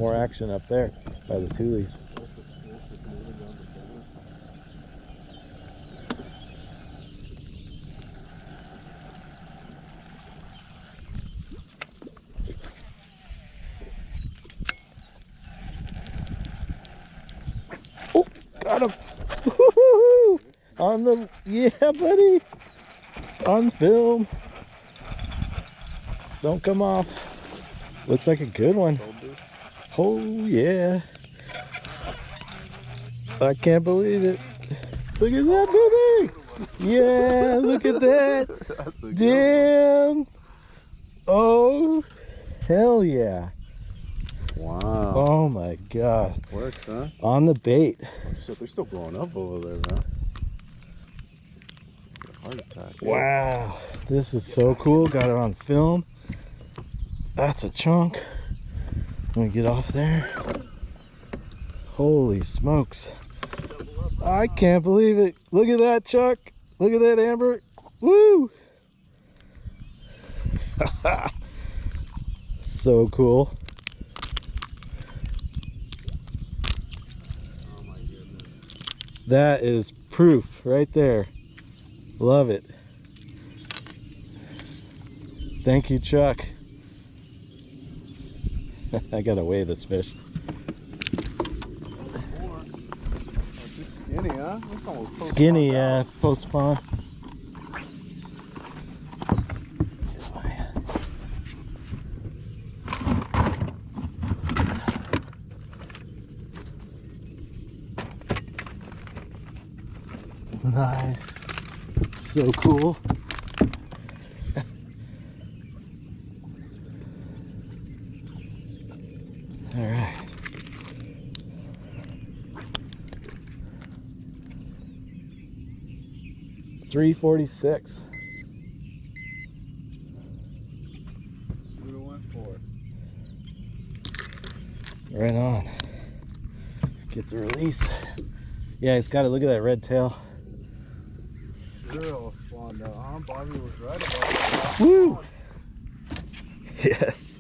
more action up there by the Tules. Oh, got him! Woo-hoo-hoo! On the, yeah, buddy, on film. Don't come off. Looks like a good one. Oh yeah, I can't believe it. Look at that, baby. Yeah, look at that. Damn. Oh, hell yeah. Wow. Oh my god. Works, huh? On the bait. Oh, shit, they're still blowing up over there, man. Heart attack. Wow, this is so cool. Got it on film. That's a chunk. Let me get off there. Holy smokes. I can't believe it. Look at that, Chuck. Look at that, Amber. Woo! So cool. Oh my goodness. That is proof right there. Love it. Thank you, Chuck. I gotta weigh this fish. It's skinny, huh? It's almost post Skinny, spawn yeah, out. post spawn. Nice. So cool. All right. $3.46. Who went for it? Right on. Get the release. Yeah, he's got to look at that red tail. Girl spawned out, huh? Bobby was right about that. Woo! Yes.